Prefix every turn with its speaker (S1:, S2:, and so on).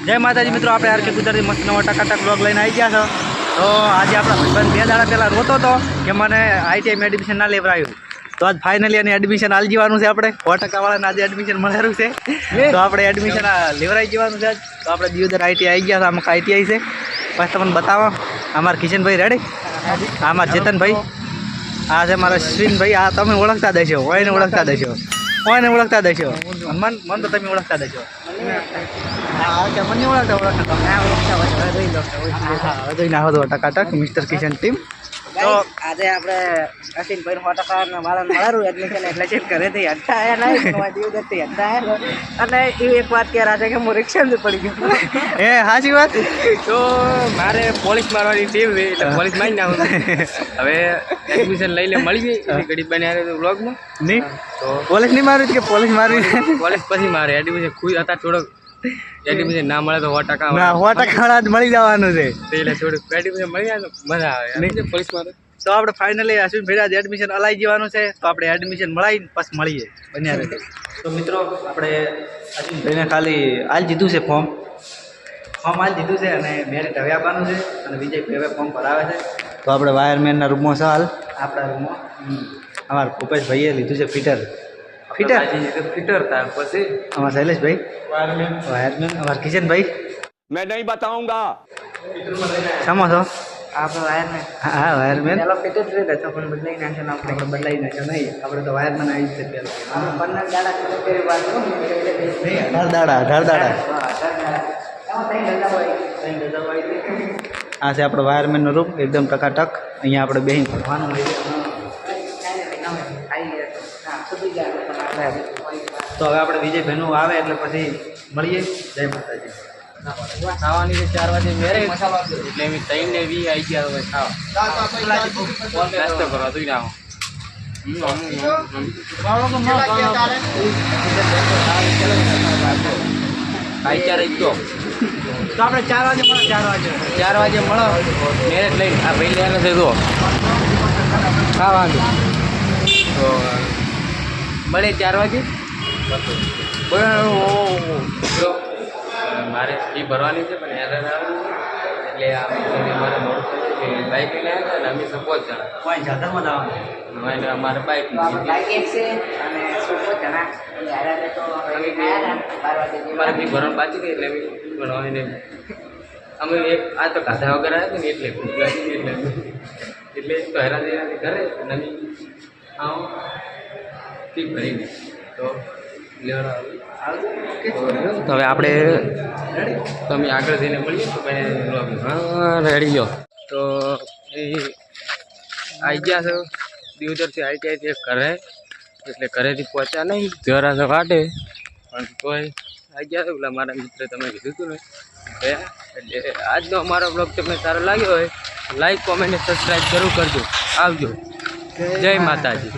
S1: જય માતાજી મિત્રો, આપણે આરકે ગુજરાતી મસ્ત નવો ટકાટક બ્લોગ લઈને આવી ગયા છો. તો આજે આપણા ભાઈબંધ 2 દાડા પહેલાં રોતો હતો કે મને આઈટીઆઈમાં એડમિશન ના લેવરાયું. તો આજ ફાઇનલી એની એડમિશન આલી જવાનું છે. આપણે 100% આજે એડમિશન મળેલું છે. તો આપણે એડમિશન લેવરાઈ જવાનું છે. તો આપણે દિયોદર આઈટીઆઈ આવી ગયા હતા. આમાં આઈટીઆઈ છે પછી તમને બતાવો. અમારા કિશનભાઈ રેડી, અમારા ચેતનભાઈ, આ છે મારા અશ્વિનભાઈ. આ તમે ઓળખતા દેશો, ઓયને ઓળખતા દેશો, ઓયને ઓળખતા દેશો. મન તો તમે ઓળખતા દેશો. મને ઓળખતા ટકાટક મિસ્ટર કિશન ટીમ.
S2: તો આજે આપણે અશ્વિનભાઈ 100% મારા મળારું એડમિશન એટલે ચેક કરે તે હટાયા નહીં દિવસથી હટાયા. અને એ એક વાત કહેરા છે કે હું રિક્ષામાં પડી ગયો.
S1: એ સાચી વાત.
S3: તો મારે પોલીસ મારવાની ટીમ એટલે પોલીસ મારી નાખું. હવે એડમિશન લઈને મળી ગઈ ઘડી બનાવ્યા વ્લોગમાં
S1: નહીં. તો પોલીસ નહીં મારી કે પોલીસ મારી?
S3: પોલીસ પછી મારે એડમિશન ખુદ હતા થોડોક. એડમિશન ના મળે તો 100%
S1: ના 100% જ મળી જવાનું છે.
S3: એટલે થોડુંક એડમિશન મળી જાય તો મજા આવે પોલીસ મારે.
S1: તો આપણે ફાઇનલી અશ્વિનભાઈ આજે એડમિશન અલાઈ જવાનું છે. તો આપણે એડમિશન મળાવીને પછી મળીએ બન્યા રહે. તો મિત્રો આપણે અશ્વિનભાઈને ખાલી આલ દીધું છે ફોર્મ આલ દીધું છે અને મેરિટ હવે આપવાનું છે. અને વિજયભાઈ હવે ફોર્મ ભરાવે છે. તો આપણે વાયરમેનના રૂમમાં છે હાલ. આપણા રૂમમાં અમારા ભૂપેશભાઈએ લીધું છે ફિટર
S3: ત્યાર પછી
S1: અમારા શૈલેષભાઈ વાયરમેન, અમારા કિશનભાઈ.
S4: मैं नहीं बताऊंगा.
S1: સમો છો?
S2: આપણે વાયરમેન
S1: હા વાયરમેન.
S2: પેલો ફિટ જ રીતે હતો પણ બદલાઈ નાખ્યો ને આપણે
S1: બદલાઈ નાખ્યો નહીં. આપણે તો વાયરમેન આવી છે પહેલાં.
S2: 15 દાડા કરી વાત
S1: નહીં 18 દાડા. આ છે આપણો વાયરમેનનો રૂમ એકદમ ટકાટક. અહીંયા આપણે બેહીને ભણવાનું હોય છે. તો હવે આપણે વિજયભાઈનું આવે એટલે પછી મળીએ. જય માતાજી.
S3: ખાવાની છે 4 વાગે મેરે એટલે અમે 3 ને 20 આવી ગયા હવે ખાવા નાસ્તો કરવા તું ના ભાઈચારે તો
S1: આપણે 4 વાગે મળો.
S3: 4 વાગે મળો મેરેજ લઈને આ ભાઈ લેવાનો છે તો ખાવાનું તો મળે 4 વાગે. મારે ફી ભરવાની છે પણ એરર આવવાનું છે એટલે મારે મોડું થયું બાઇક લઈને આવ્યા અને અમે 5 જણા
S1: કોઈ જાદરમાં જવાનું.
S3: એટલે અમારે બાઇક
S2: બાઈક એક છે અને 16 જણા યાર તો હવે ગયા 12 વાગે
S3: અમારે ફી ભરવાનું બાકી હતી એટલે અમે ભણવાની નહીં. અમે એક આ તો કાઢા વગર આવ્યા ને એટલે ભૂખ લાગી એટલે તો હેરાન હેરાન ઘરે અને અમે આવો ફી ભરીને તો લેવા તો હવે આપણે તમે આગળ જઈને મળીએ તો હા રેડી ગયો. તો એ આવી ગયા છો દિયોદરથી આઈટીઆઈથી ઘરે એટલે ઘરેથી પહોંચ્યા નહીં જરા તો કાઢે પણ તોય આવી ગયા છો. પેલા મારા મિત્ર તમે કીધું હતું ને ગયા. એટલે આજનો અમારો બ્લોગ તમને સારો લાગ્યો હોય લાઈક કોમેન્ટ સબસ્ક્રાઈબ જરૂર કરજો. આવજો. જય માતાજી.